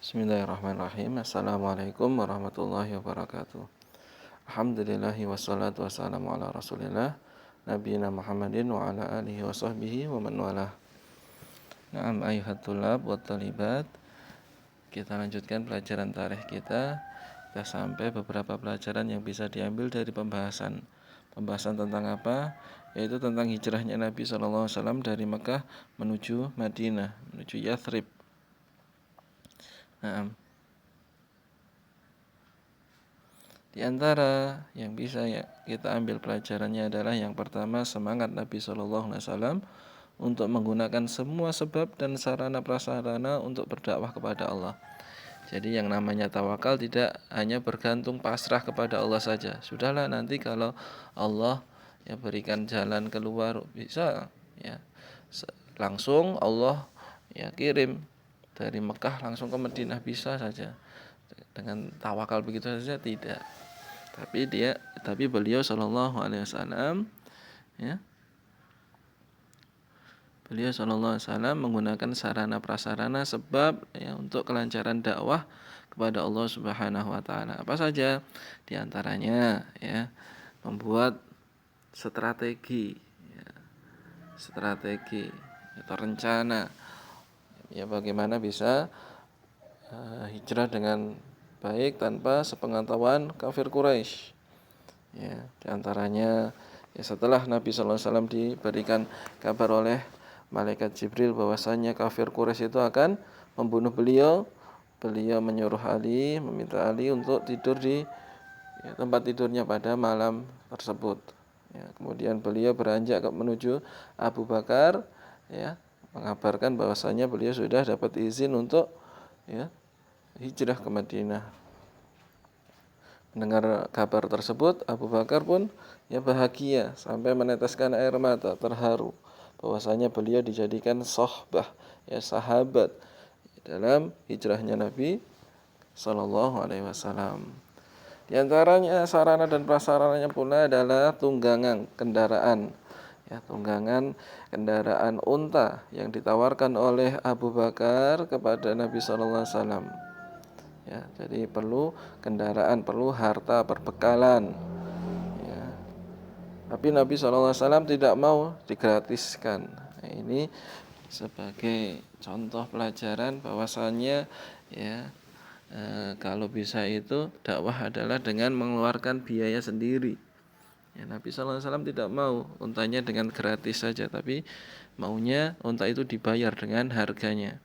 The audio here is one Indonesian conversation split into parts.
Bismillahirrahmanirrahim. Assalamualaikum warahmatullahi wabarakatuh. Alhamdulillahi wassalatu wassalamu ala rasulillah Nabiyina Muhammadin wa ala alihi wa sahbihi wa man walah. Na'am ayuhat tulab wa talibat. Kita lanjutkan pelajaran tarikh kita. Kita sampai beberapa pelajaran yang bisa diambil dari pembahasan tentang apa? Yaitu tentang hijrahnya Nabi SAW dari Mekah menuju Madinah, menuju Yathrib. Nah, di antara yang bisa kita ambil pelajarannya adalah yang pertama, semangat Nabi SAW untuk menggunakan semua sebab dan sarana prasarana untuk berdakwah kepada Allah. Jadi yang namanya tawakal tidak hanya bergantung pasrah kepada Allah saja. Sudahlah, nanti kalau Allah berikan jalan keluar, bisa langsung Allah kirim dari Mekah langsung ke Madinah, bisa saja. Dengan tawakal begitu saja tidak. Tapi beliau sallallahu alaihi wasallam beliau sallallahu alaihi wasallam menggunakan sarana prasarana sebab untuk kelancaran dakwah kepada Allah Subhanahu wa taala. Apa saja? Di antaranya membuat strategi atau rencana bagaimana bisa hijrah dengan baik tanpa sepengetahuan kafir Quraisy. Di antaranya setelah Nabi sallallahu alaihi wasallam diberikan kabar oleh malaikat Jibril bahwasanya kafir Quraisy itu akan membunuh beliau menyuruh Ali, meminta Ali untuk tidur di tempat tidurnya pada malam tersebut. Kemudian beliau beranjak menuju Abu Bakar, mengabarkan bahwasanya beliau sudah dapat izin untuk hijrah ke Madinah. Mendengar kabar tersebut, Abu Bakar pun bahagia sampai meneteskan air mata, terharu bahwasanya beliau dijadikan sohbah, sahabat dalam hijrahnya Nabi sallallahu alaihi wasallam. Di antaranya sarana dan prasarananya pula adalah tunggangan kendaraan. Tunggangan kendaraan unta yang ditawarkan oleh Abu Bakar kepada Nabi sallallahu alaihi wasallam. Jadi perlu kendaraan, perlu harta, perbekalan. Tapi Nabi SAW tidak mau digratiskan. Ini sebagai contoh pelajaran bahwasannya kalau bisa itu dakwah adalah dengan mengeluarkan biaya sendiri. Nabi SAW tidak mau untanya dengan gratis saja, tapi maunya unta itu dibayar dengan harganya.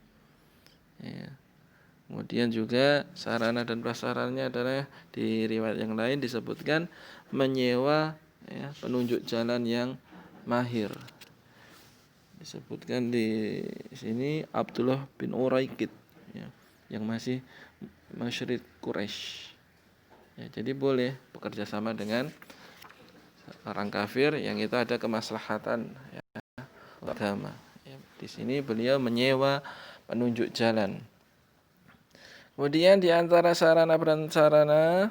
Kemudian juga sarana dan prasarannya adalah di riwayat yang lain disebutkan menyewa penunjuk jalan yang mahir. Disebutkan di sini Abdullah bin Uraikid yang masih musyrik Quraisy. Jadi boleh bekerja sama dengan orang kafir yang itu ada kemaslahatan agama. Di sini beliau menyewa penunjuk jalan. Kemudian di antara sarana prasarana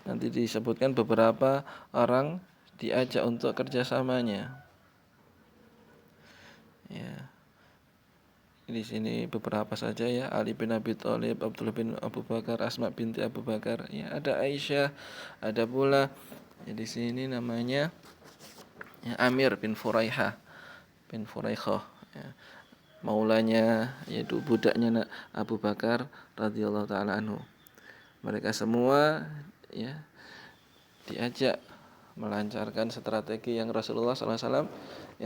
nanti disebutkan beberapa orang diajak untuk kerjasamanya. Di sini beberapa saja Ali bin Abi Thalib, Abdullah bin Abu Bakar, Asma binti Abu Bakar, ada Aisyah, ada pula di sini namanya Amir bin Furaihah maulanya, yaitu budaknya Abu Bakar radhiyallahu taala anhu. Mereka semua diajak melancarkan strategi yang Rasulullah SAW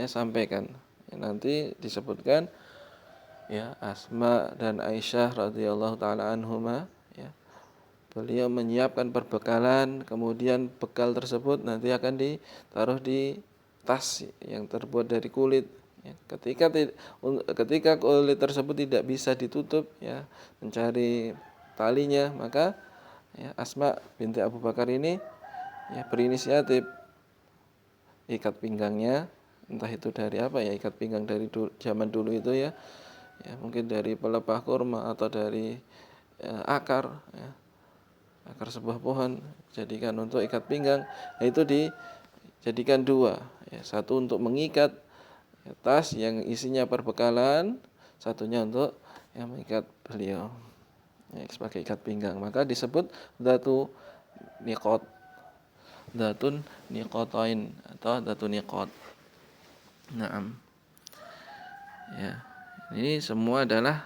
sampaikan. Nanti disebutkan Asma dan Aisyah radhiyallahu taala anhuma, beliau menyiapkan perbekalan, kemudian bekal tersebut nanti akan ditaruh di tas yang terbuat dari kulit. Ketika kulit tersebut tidak bisa ditutup, mencari talinya, maka Asma binti Abu Bakar ini berinisiatif ikat pinggangnya, entah itu dari apa, ikat pinggang dari zaman dulu itu mungkin dari pelepah kurma atau dari akar sebuah pohon, jadikan untuk ikat pinggang. Itu dijadikan dua, satu untuk mengikat tas yang isinya perbekalan, satunya untuk yang mengikat beliau, ya, sebagai ikat pinggang. Maka disebut dzatu niqat, dzatun niqatain atau dzatu niqat. Naam. Ya. Ini semua adalah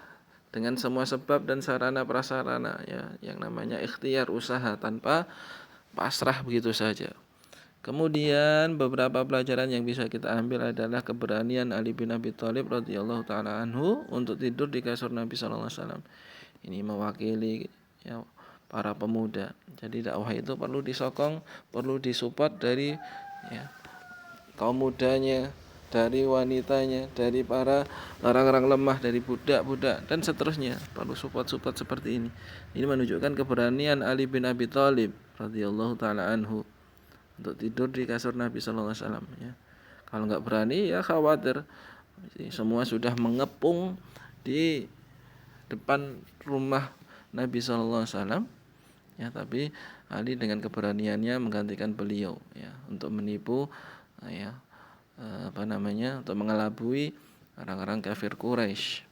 dengan semua sebab dan sarana prasarana, ya, yang namanya ikhtiar, usaha tanpa pasrah begitu saja. Kemudian beberapa pelajaran yang bisa kita ambil adalah keberanian Ali bin Abi Thalib radhiyallahu taala anhu untuk tidur di kasur Nabi sallallahu alaihi wasallam. Ini mewakili, ya, para pemuda. Jadi dakwah itu perlu disokong, perlu disupport dari, ya, kaum mudanya, dari wanitanya, dari para orang-orang lemah, dari budak-budak dan seterusnya. Perlu support-support seperti ini. Ini menunjukkan keberanian Ali bin Abi Thalib radhiyallahu taala anhu untuk tidur di kasur Nabi sallallahu alaihi wasallam, ya. Kalau nggak berani, ya khawatir semua sudah mengepung di depan rumah Nabi sallallahu alaihi wasallam, ya, tapi Ali dengan keberaniannya menggantikan beliau, ya, untuk menipu, ya, untuk mengelabui orang-orang kafir Quraisy.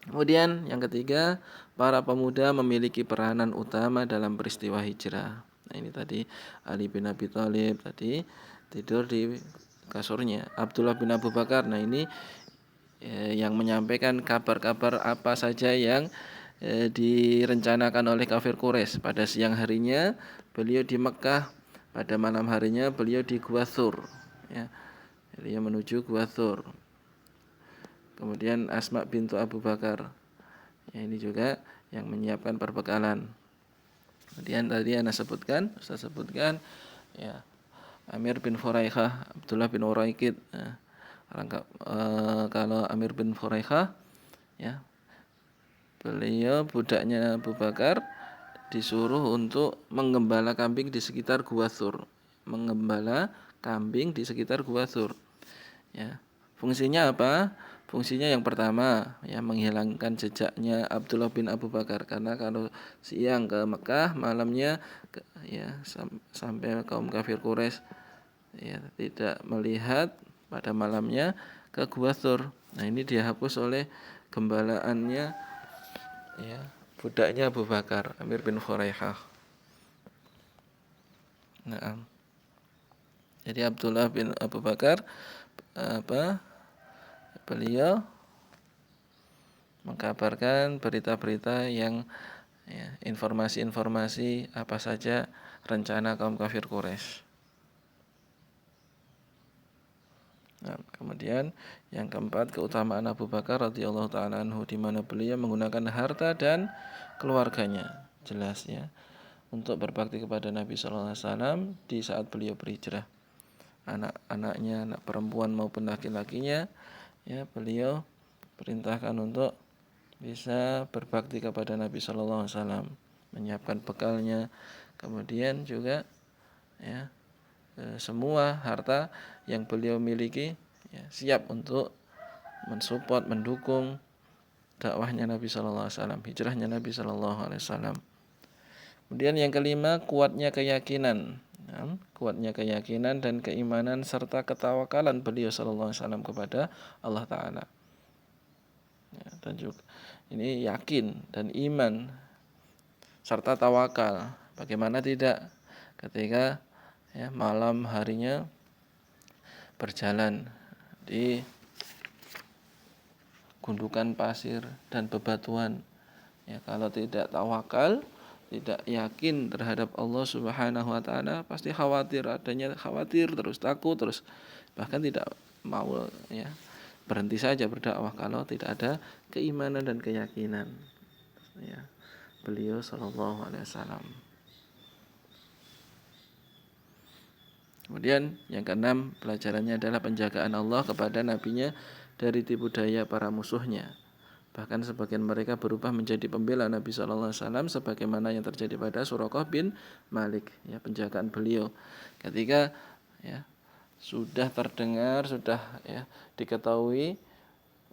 Kemudian yang ketiga, para pemuda memiliki peranan utama dalam peristiwa hijrah. Nah, ini tadi Ali bin Abi Thalib tadi tidur di kasurnya Abdullah bin Abu Bakar. Nah, ini yang menyampaikan kabar-kabar apa saja yang direncanakan oleh kafir Quraisy. Pada siang harinya beliau di Mekah, pada malam harinya beliau di Gua Tsur, ya. Beliau menuju Gua Tsur. Kemudian Asma bintu Abu Bakar, ya, ini juga yang menyiapkan perbekalan. Kemudian tadi Ustaz sebutkan, ya, Amir bin Furaikah, Abdullah bin Uraikid. Nah, kalau Amir bin Furaikah, ya, beliau budaknya Abu Bakar disuruh untuk menggembala kambing di sekitar Gua Tsur. Menggembala kambing di sekitar Gua Tsur. Ya. Fungsinya apa? Fungsinya yang pertama, ya, menghilangkan jejaknya Abdullah bin Abu Bakar, karena kalau siang ke Mekah, malamnya ya, sampai kaum kafir Quraisy, ya, tidak melihat pada malamnya ke Gua Tsur. Nah, ini dihapus oleh gembalaannya, ya, budaknya Abu Bakar, Amir bin Furaikah. Nah, jadi Abdullah bin Abu Bakar, beliau mengkabarkan berita-berita yang, ya, informasi-informasi apa saja rencana kaum kafir Quraisy. Nah, kemudian yang keempat, keutamaan Abu Bakar radhiyallahu taala anhu, di mana beliau menggunakan harta dan keluarganya, jelas, ya, untuk berbakti kepada Nabi sallallahu alaihi wasallam di saat beliau berhijrah. Anak-anaknya, anak perempuan maupun laki-lakinya, ya, beliau perintahkan untuk bisa berbakti kepada Nabi sallallahu alaihi wasallam, menyiapkan bekalnya, kemudian juga, ya, semua harta yang beliau miliki, ya, siap untuk mensupport, mendukung dakwahnya Nabi sallallahu alaihi wasallam, hijrahnya Nabi sallallahu alaihi wasallam. Kemudian yang kelima, kuatnya keyakinan, dan keimanan serta ketawakalan beliau sallallahu alaihi wasallam kepada Allah Ta'ala. Ya, dan juga ini yakin dan iman serta tawakal. Bagaimana tidak ketika, ya, malam harinya berjalan di gundukan pasir dan bebatuan, ya, kalau tidak tawakal, tidak yakin terhadap Allah Subhanahu wa taala, pasti khawatir terus, takut terus, bahkan tidak mau, ya, berhenti saja berdakwah kalau tidak ada keimanan dan keyakinan, ya, beliau sallallahu alaihi wasallam. Kemudian yang keenam, pelajarannya adalah penjagaan Allah kepada nabinya dari tipu daya para musuhnya. Bahkan sebagian mereka berubah menjadi pembela Nabi sallallahu alaihi wasallam, sebagaimana yang terjadi pada Suraqah bin Malik, ya, penjagaan beliau ketika, ya, sudah terdengar, sudah, ya, diketahui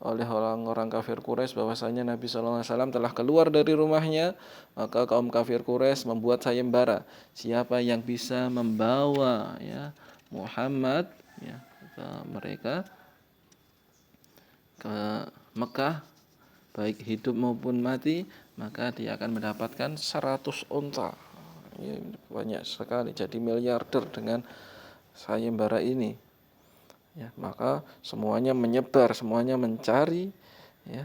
oleh orang-orang kafir Quraisy bahwasanya Nabi sallallahu alaihi wasallam telah keluar dari rumahnya, maka kaum kafir Quraisy membuat sayembara, siapa yang bisa membawa, ya, Muhammad, ya, mereka ke Mekah, baik hidup maupun mati, maka dia akan mendapatkan 100 unta. Ya, banyak sekali, jadi miliarder dengan sayembara ini. Ya, maka semuanya menyebar, semuanya mencari ya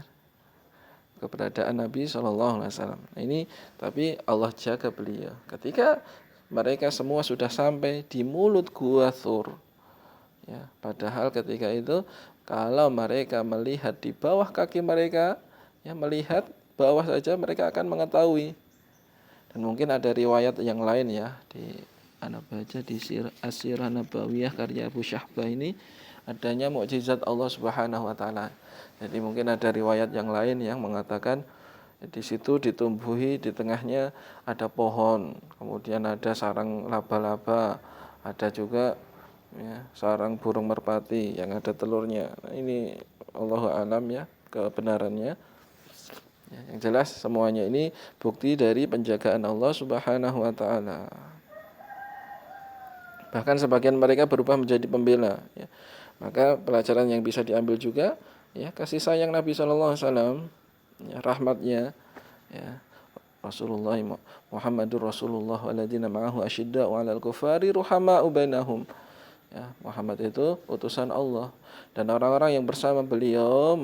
keberadaan Nabi Shallallahu Alaihi Wasallam. Ini tapi Allah jaga beliau. Ketika mereka semua sudah sampai di mulut gua Thur, ya, padahal ketika itu kalau mereka melihat di bawah kaki mereka, ya melihat bawah saja mereka akan mengetahui. Dan mungkin ada riwayat yang lain ya di Anda baca di As-Sirah Nabawiyah karya Abu Syahbah ini adanya mukjizat Allah Subhanahu wa taala. Jadi mungkin ada riwayat yang lain yang mengatakan di situ ditumbuhi di tengahnya ada pohon, kemudian ada sarang laba-laba, ada juga ya, sarang burung merpati yang ada telurnya. Nah, ini Allahu a'lam ya kebenarannya. Ya, yang jelas semuanya ini bukti dari penjagaan Allah Subhanahu wa taala. Bahkan sebagian mereka berubah menjadi pembela ya. Maka pelajaran yang bisa diambil juga ya kasih sayang Nabi sallallahu alaihi wasallam, ya, rahmatnya ya. Rasulullah Muhammadur Rasulullah waladina ma'ahu asyidda'u 'alal kufari ruhama'u bainahum. Ya, Muhammad itu utusan Allah dan orang-orang yang bersama beliau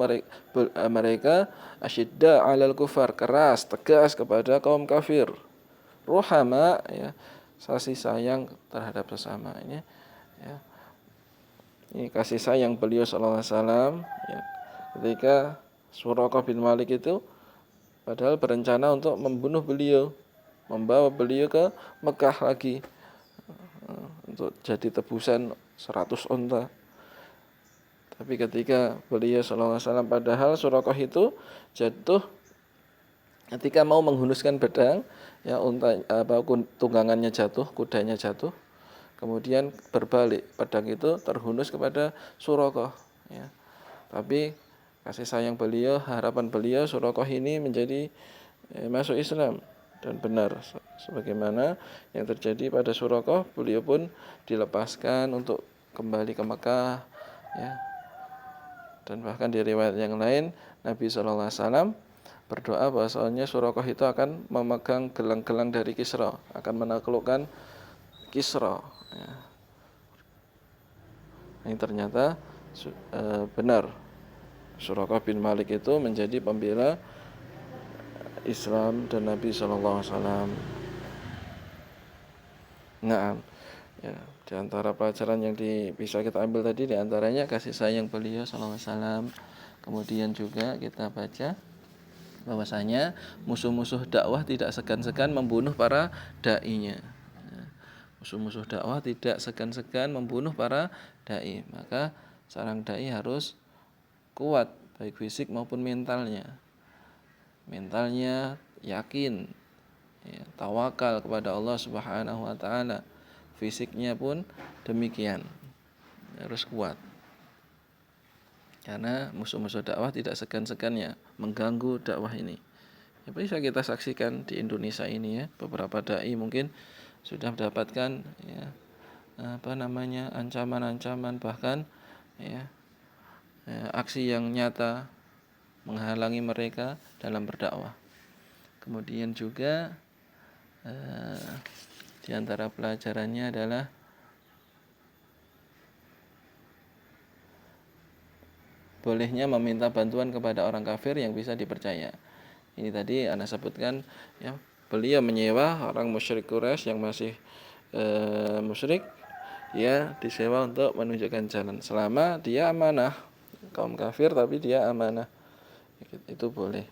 mereka asyidda 'alal kufar, keras, tegas kepada kaum kafir. Ruhama ya, kasih sayang terhadap sesama ini ya. Ini kasih sayang beliau sallallahu alaihi wasallam ya. Ketika Suraqah bin Malik itu padahal berencana untuk membunuh beliau, membawa beliau ke Mekah lagi untuk jadi tebusan 100 unta. Tapi ketika beliau sallallahu alaihi wasallam padahal Suraqah itu jatuh ketika mau menghunuskan pedang, ya unta tunggangannya jatuh, kudanya jatuh. Kemudian berbalik, pedang itu terhunus kepada Suraqah ya. Tapi kasih sayang beliau, harapan beliau Suraqah ini menjadi masuk Islam dan benar sebagaimana yang terjadi pada Suraqah, beliau pun dilepaskan untuk kembali ke Mekah ya. Dan bahkan di riwayat yang lain Nabi sallallahu alaihi wasallam berdoa bahwasanya Suraqah itu akan memegang gelang-gelang dari Kisra, akan menaklukkan Kisra ya. Ini ternyata benar. Suraqah bin Malik itu menjadi pembela Islam dan Nabi sallallahu alaihi wasallam. Nah, ya, di antara pelajaran yang bisa kita ambil tadi di antaranya kasih sayang beliau sallallahu alaihi wasallam. Kemudian juga kita baca bahwasanya musuh-musuh dakwah tidak segan-segan membunuh para dai-nya. Musuh-musuh dakwah tidak segan-segan membunuh para dai. Maka seorang dai harus kuat baik fisik maupun mentalnya. Mentalnya yakin, ya, tawakal kepada Allah Subhanahu wa taala. Fisiknya pun demikian. Harus kuat. Karena musuh-musuh dakwah tidak segan-segannya mengganggu dakwah ini. Ya, bisa kita saksikan di Indonesia ini ya, beberapa dai mungkin sudah mendapatkan ya ancaman-ancaman bahkan ya aksi yang nyata menghalangi mereka dalam berdakwah. Kemudian juga di antara pelajarannya adalah bolehnya meminta bantuan kepada orang kafir yang bisa dipercaya. Ini tadi Anda sebutkan ya, beliau menyewa orang musyrik Quraisy yang masih musyrik ya disewa untuk menunjukkan jalan selama dia amanah. Kaum kafir tapi dia amanah. Itu boleh.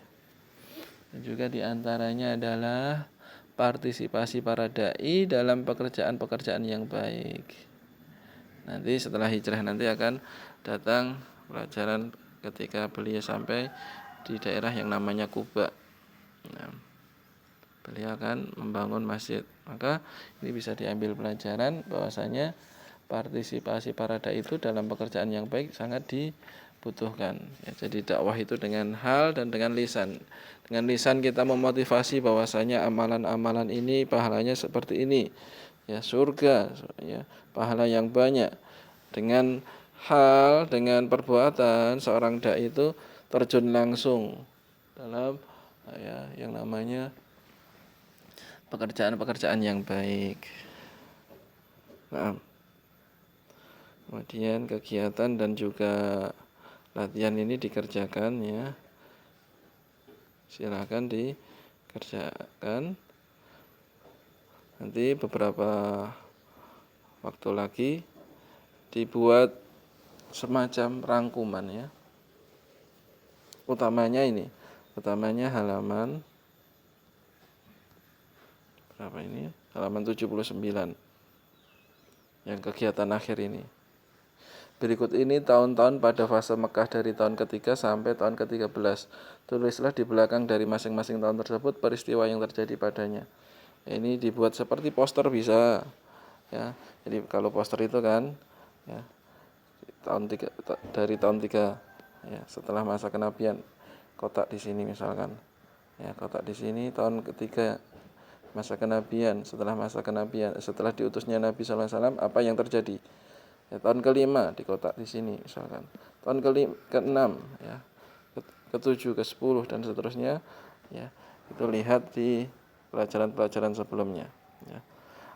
Dan juga diantaranya adalah partisipasi para dai dalam pekerjaan-pekerjaan yang baik. Nanti setelah hijrah nanti akan datang pelajaran ketika beliau sampai di daerah yang namanya Kuba. Nah, beliau akan membangun masjid. Maka ini bisa diambil pelajaran bahwasanya partisipasi para dai itu dalam pekerjaan yang baik sangat dibutuhkan. Ya, jadi dakwah itu dengan hal dan dengan lisan. Dengan lisan kita memotivasi bahwasanya amalan-amalan ini pahalanya seperti ini. Ya, surga, ya, pahala yang banyak. Dengan hal, dengan perbuatan seorang dai itu terjun langsung dalam yang namanya pekerjaan-pekerjaan yang baik. Nah, kemudian kegiatan dan juga latihan ini dikerjakan ya. Silakan dikerjakan. Nanti beberapa waktu lagi dibuat semacam rangkuman ya. Utamanya halaman berapa ini? Halaman 79 yang kegiatan akhir ini. Berikut ini tahun-tahun pada fase Mekah dari tahun ketiga sampai tahun ke-13. Tulislah di belakang dari masing-masing tahun tersebut peristiwa yang terjadi padanya. Ini dibuat seperti poster bisa ya. Jadi kalau poster itu kan ya dari tahun 3 ya, setelah masa kenabian, kotak di sini misalkan. Ya, kotak di sini tahun ketiga masa kenabian, setelah diutusnya Nabi sallallahu alaihi wasallam apa yang terjadi? Ya, tahun ke-5 di kotak di sini misalkan. Tahun ke-6 ya, ke-7, ke-10 dan seterusnya ya. Itu lihat di pelajaran-pelajaran sebelumnya ya.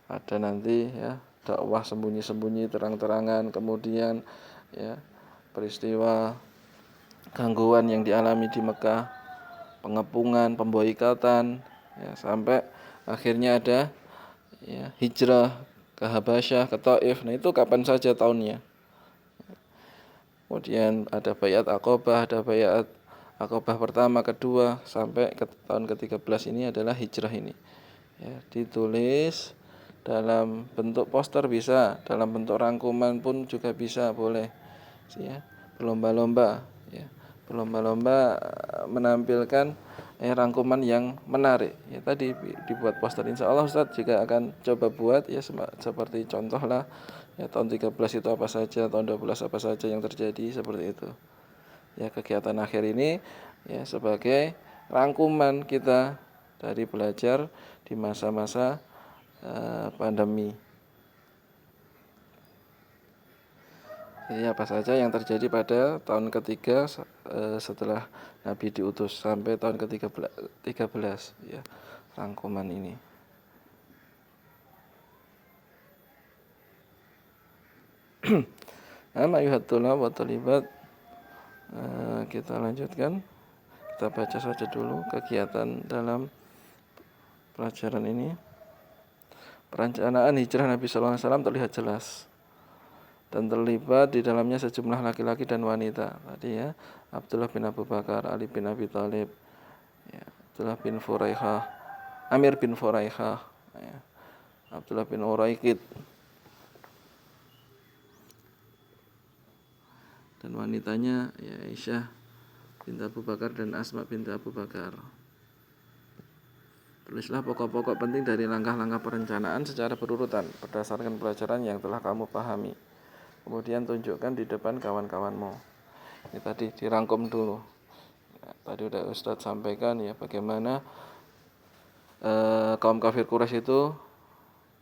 Ada nanti ya dakwah sembunyi-sembunyi terang-terangan, kemudian ya peristiwa gangguan yang dialami di Mekah, pengepungan, pemboikatan ya, sampai akhirnya ada ya hijrah ke Habasyah, ke Taif. Nah, itu kapan saja tahunnya. Kemudian ada bayat Aqabah, ada bayat Aqabah pertama, kedua, sampai ke tahun ke-13 ini adalah hijrah ini. Ya, ditulis dalam bentuk poster bisa, dalam bentuk rangkuman pun juga bisa, boleh. Ya, berlomba-lomba ya. Berlomba-lomba menampilkan rangkuman yang menarik. Ya, tadi dibuat poster. Insya Allah Ustadz juga akan coba buat ya seperti contoh lah. Ya, tahun 13 itu apa saja, tahun 12 apa saja yang terjadi, seperti itu. Ya, kegiatan akhir ini ya sebagai rangkuman kita dari belajar di masa-masa pandemi. Jadi apa saja yang terjadi pada tahun ketiga setelah Nabi diutus sampai tahun ke-13 ya, rangkuman ini. Ayuhatullah wa talibat. Kita lanjutkan. Kita baca saja dulu kegiatan dalam pelajaran ini. Perencanaan hijrah Nabi sallallahu alaihi wasallam terlihat jelas dan terlibat di dalamnya sejumlah laki-laki dan wanita. Tadi ya, Abdullah bin Abu Bakar, Ali bin Abi Thalib, ya, Abdullah bin Furaihah, Amir bin Furaihah, ya, Abdullah bin Uraikid, dan wanitanya ya Aisyah binti Abu Bakar dan Asma binti Abu Bakar. Tulislah pokok-pokok penting dari langkah-langkah perencanaan secara berurutan berdasarkan pelajaran yang telah kamu pahami. Kemudian tunjukkan di depan kawan-kawanmu. Ini tadi dirangkum dulu. Ya, tadi udah Ustadz sampaikan ya bagaimana kaum kafir Quraisy itu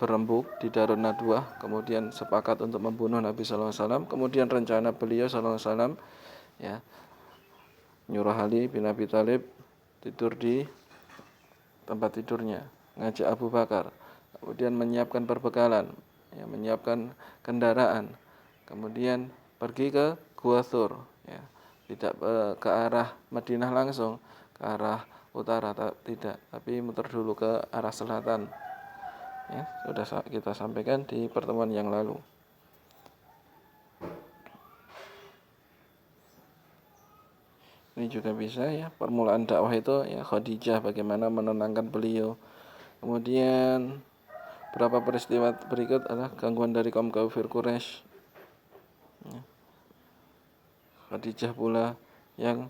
berembuk di Darun Nadwah, kemudian sepakat untuk membunuh Nabi sallallahu alaihi wasallam. Kemudian rencana beliau sallallahu alaihi wasallam ya nyuruh Ali bin Abi Thalib tidur di tempat tidurnya, ngajak Abu Bakar, kemudian menyiapkan perbekalan, ya, menyiapkan kendaraan, kemudian pergi ke Gua Thur, ya, tidak ke arah Madinah langsung, ke arah utara tidak, tapi muter dulu ke arah selatan. Ya, sudah kita sampaikan di pertemuan yang lalu. Ini juga bisa ya, permulaan dakwah itu ya Khadijah bagaimana menenangkan beliau. Kemudian beberapa peristiwa berikut adalah gangguan dari kaum kafir Quraisy. Ya. Khadijah pula yang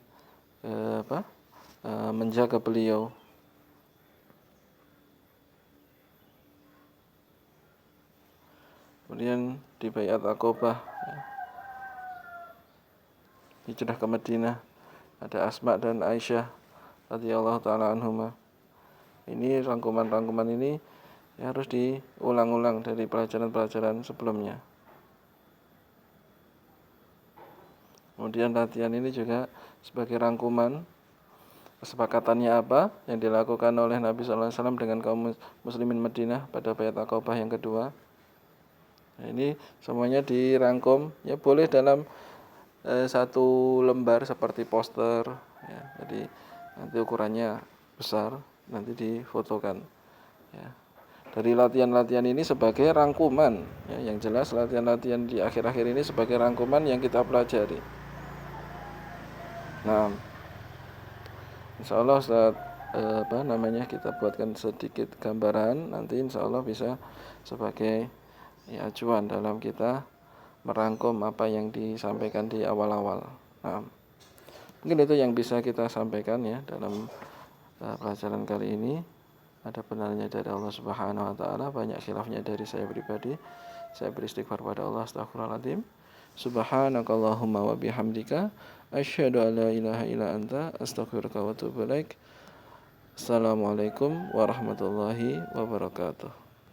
menjaga beliau. Kemudian di Baiat Aqabah ya, hijrah ke Madinah, ada Asma dan Aisyah radhiyallahu taala anhuma. Ini rangkuman-rangkuman ini ya harus diulang-ulang dari pelajaran-pelajaran sebelumnya. Kemudian latihan ini juga sebagai rangkuman kesepakatannya apa yang dilakukan oleh Nabi SAW dengan kaum muslimin Madinah pada Baiat Aqabah yang kedua. Nah, ini semuanya dirangkum, ya boleh dalam satu lembar seperti poster, ya. Jadi nanti ukurannya besar, nanti difotokan, ya. Dari latihan-latihan ini sebagai rangkuman, ya, yang jelas latihan-latihan di akhir-akhir ini sebagai rangkuman yang kita pelajari. Nah, insya Allah Ustaz, kita buatkan sedikit gambaran, nanti insya Allah bisa sebagai, ya, acuan dalam kita merangkum apa yang disampaikan di awal-awal. Nah, mungkin itu yang bisa kita sampaikan, ya, dalam pelajaran kali ini. Ada benarnya dari Allah Subhanahu wa taala, banyak khilafnya dari saya pribadi. Saya beristighfar pada Allah, astagfirullahaladzim. Subhanakallahumma wa bihamdika asyhadu an la ilaha illa anta astaghfiruka wa atubu ilaik. Assalamualaikum warahmatullahi wabarakatuh.